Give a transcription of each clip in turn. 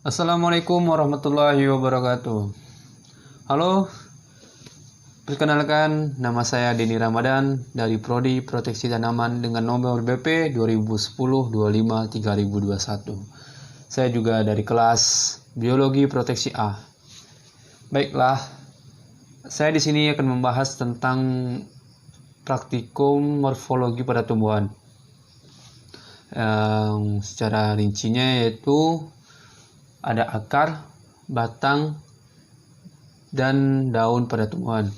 Assalamualaikum warahmatullahi wabarakatuh. Halo, perkenalkan nama saya Denny Ramadan dari Prodi Proteksi Tanaman dengan nomor BP 2010-25-3021. Saya juga dari kelas Biologi Proteksi A. Baiklah, saya di sini akan membahas tentang praktikum morfologi pada tumbuhan. Secara rincinya yaitu ada akar, batang, dan daun pada tumbuhan.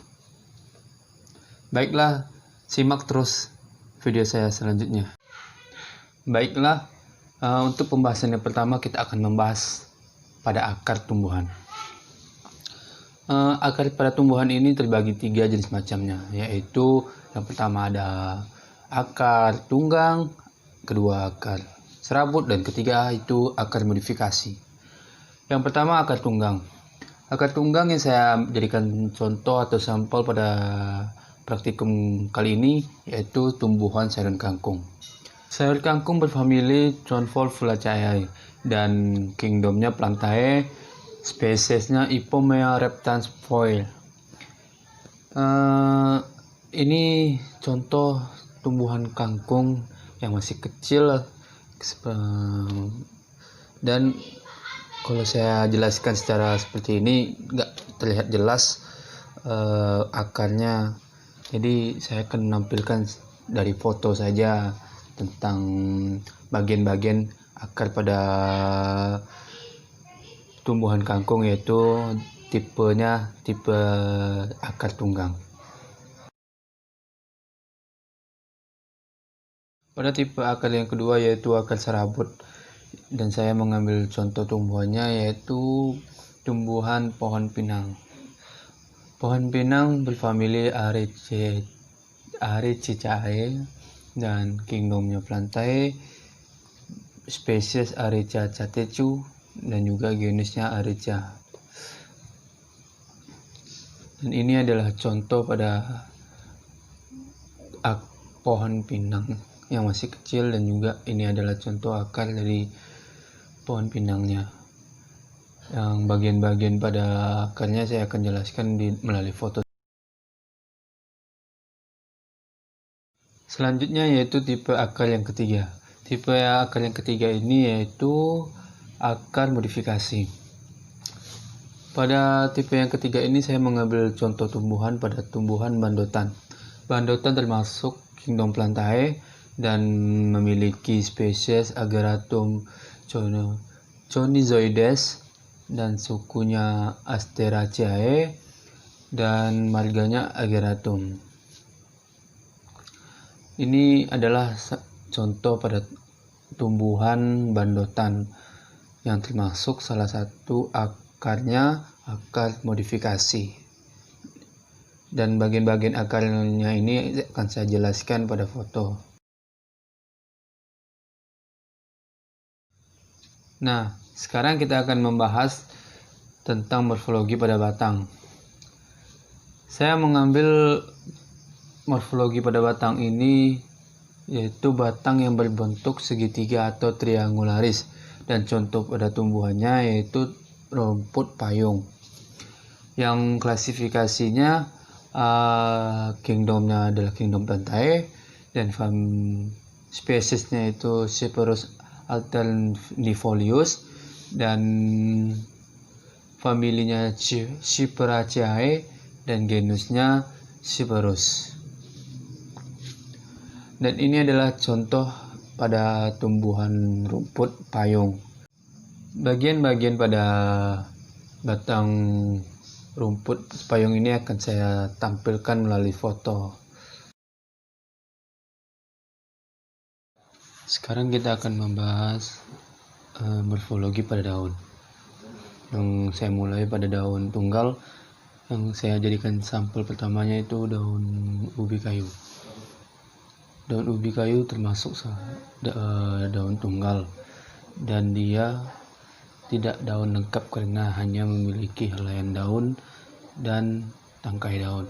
Baiklah, simak terus video saya selanjutnya. Baiklah, untuk pembahasan yang pertama kita akan membahas pada akar tumbuhan. Akar pada tumbuhan ini terbagi 3 jenis macamnya, yaitu yang pertama ada akar tunggang, kedua akar serabut, dan ketiga itu akar modifikasi. Yang pertama akar tunggang. Akar tunggang yang saya jadikan contoh atau sampel pada praktikum kali ini yaitu tumbuhan sayuran kangkung. Sayur kangkung berfamili Convolvulaceae dan kingdomnya Plantae, spesiesnya Ipomea reptans Foyle. Ini contoh tumbuhan kangkung yang masih kecil dan kalau saya jelaskan secara seperti ini nggak terlihat jelas akarnya, jadi saya akan menampilkan dari foto saja tentang bagian-bagian akar pada tumbuhan kangkung, yaitu tipe akar tunggang. Pada tipe akar yang kedua yaitu akar serabut, dan saya mengambil contoh tumbuhannya yaitu tumbuhan pohon pinang. Pohon pinang berfamili Arecaceae dan kingdomnya Plantae, spesies Areca catechu dan juga genusnya Areca. Dan ini adalah contoh pada pohon pinang yang masih kecil, dan juga ini adalah contoh akar dari pohon pinangnya. Yang bagian-bagian pada akarnya saya akan jelaskan melalui foto. Selanjutnya yaitu tipe akar yang ketiga. Tipe akar yang ketiga ini yaitu akar modifikasi. Pada tipe yang ketiga ini saya mengambil contoh tumbuhan pada tumbuhan bandotan. Bandotan termasuk kingdom Plantae dan memiliki spesies Ageratum chonizoides dan sukunya Asteraceae dan marganya Ageratum. Ini adalah contoh pada tumbuhan bandotan yang termasuk salah satu akarnya akar modifikasi. Dan bagian-bagian akarnya ini akan saya jelaskan pada foto. Nah, sekarang kita akan membahas tentang morfologi pada batang. Saya mengambil morfologi pada batang ini yaitu batang yang berbentuk segitiga atau triangularis, dan contoh pada tumbuhannya yaitu rumput payung. Yang klasifikasinya kingdomnya adalah kingdom Plantae dan spesiesnya itu Cyperus alternifolius dan familinya Cyperaceae dan genusnya Cyperus. Dan ini adalah contoh pada tumbuhan rumput payung. Bagian-bagian pada batang rumput payung ini akan saya tampilkan melalui foto. Sekarang kita akan membahas morfologi pada daun. Yang saya mulai pada daun tunggal, yang saya jadikan sampel pertamanya itu daun ubi kayu. Daun ubi kayu termasuk daun tunggal, dan dia tidak daun lengkap karena hanya memiliki helaian daun dan tangkai daun.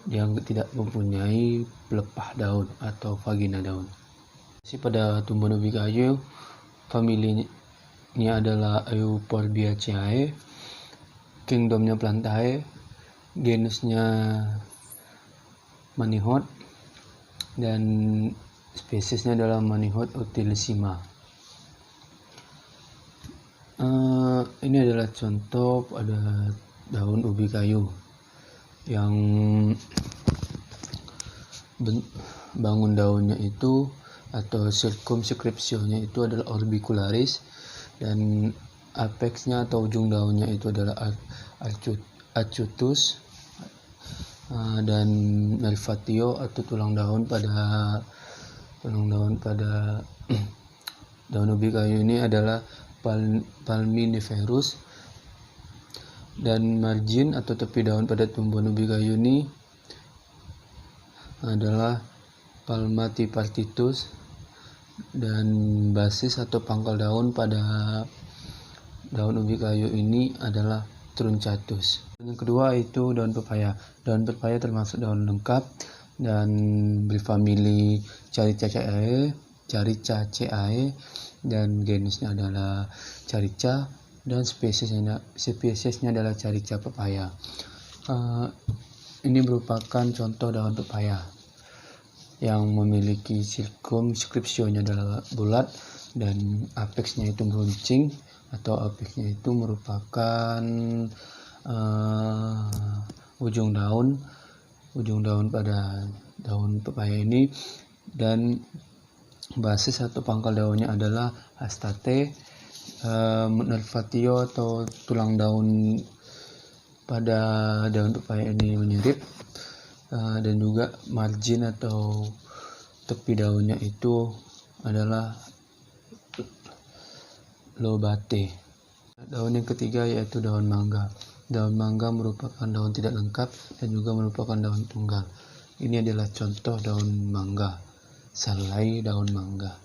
Dia tidak mempunyai pelepah daun atau vagina daun. Pada tumbuhan ubi kayu, familinya Ini adalah Euphorbiaceae, kingdomnya Plantae, genusnya Manihot, dan spesiesnya adalah Manihot utilissima. Ini adalah contoh ada daun ubi kayu yang bangun daunnya itu atau circumscriptionnya itu adalah orbicularis, dan apexnya atau ujung daunnya itu adalah acutus, dan nervatio atau tulang daun pada daun ubi kayu ini adalah palminiferus, dan margin atau tepi daun pada tumbuhan ubi kayu ini adalah palmatipartitus, dan basis atau pangkal daun pada daun ubi kayu ini adalah truncatus. Yang kedua itu daun pepaya. Daun pepaya termasuk daun lengkap dan berfamili Caricaceae, dan genusnya adalah Carica, dan spesiesnya adalah Carica pepaya. Ini merupakan contoh daun pepaya yang memiliki circumscriptionnya adalah bulat dan apexnya itu meruncing, atau apexnya itu merupakan ujung daun pada daun pepaya ini, dan basis atau pangkal daunnya adalah astate, nervatio atau tulang daun pada daun pepaya ini menyirip, dan juga margin atau tepi daunnya itu adalah lobate. Daun yang ketiga yaitu daun mangga. Daun mangga merupakan daun tidak lengkap dan juga merupakan daun tunggal. Ini adalah contoh daun mangga, salai daun mangga.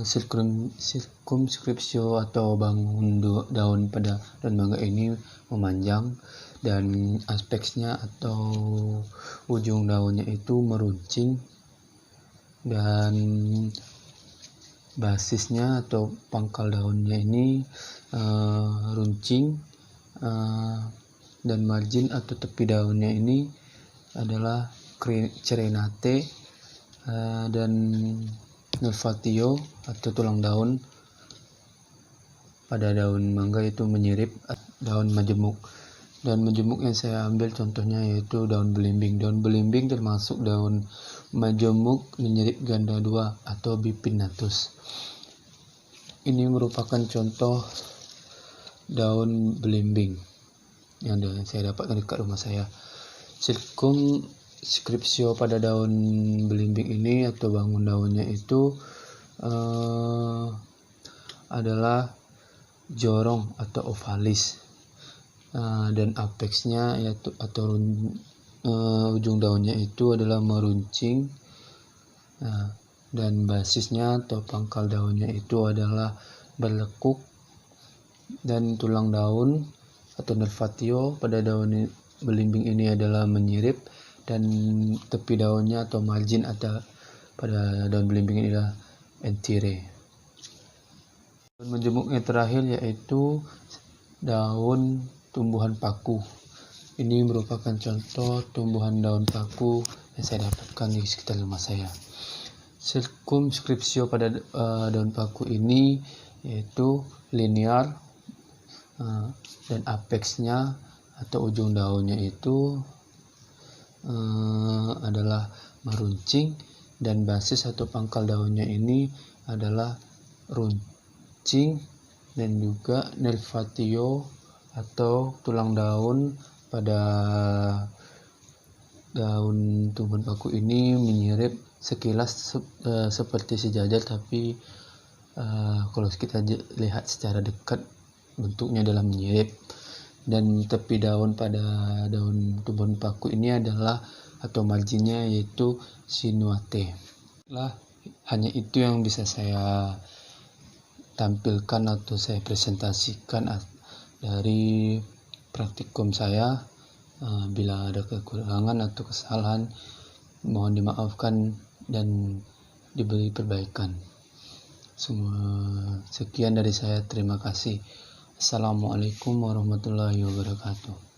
Circumscriptio atau bangun daun pada daun mangga ini memanjang, dan aspeknya atau ujung daunnya itu meruncing, dan basisnya atau pangkal daunnya ini runcing, dan margin atau tepi daunnya ini adalah cerenate, dan nervatio atau tulang daun pada daun mangga itu menyirip. Daun majemuk. Daun majemuk yang saya ambil contohnya yaitu daun belimbing. Daun belimbing termasuk daun majemuk menyirip ganda 2 atau bipinnatus. Ini merupakan contoh daun belimbing yang saya dapatkan dekat rumah saya. Circumscriptio pada daun belimbing ini atau bangun daunnya itu adalah jorong atau ovalis, dan apexnya yaitu atau ujung daunnya itu adalah meruncing, dan basisnya atau pangkal daunnya itu adalah berlekuk, dan tulang daun atau nervatio pada daun belimbing ini adalah menyirip, dan tepi daunnya atau margin atau pada daun belimbing ini adalah entire. Daun majemuk yang terakhir yaitu daun tumbuhan paku. Ini merupakan contoh tumbuhan daun paku yang saya dapatkan di sekitar rumah saya. Circumscriptio pada daun paku ini yaitu linear, dan apexnya atau ujung daunnya itu adalah meruncing, dan basis atau pangkal daunnya ini adalah runcing, dan juga nervatio atau tulang daun pada daun tumbuhan paku ini menyirip sekilas seperti sejajar, tapi kalau kita lihat secara dekat bentuknya adalah menyirip. Dan tepi daun pada daun tumbuhan paku ini adalah atau marginnya yaitu sinuate. Hanya itu yang bisa saya tampilkan atau saya presentasikan dari praktikum saya. Bila ada kekurangan atau kesalahan, mohon dimaafkan dan diberi perbaikan. Semua sekian dari saya, terima kasih. Assalamualaikum warahmatullahi wabarakatuh.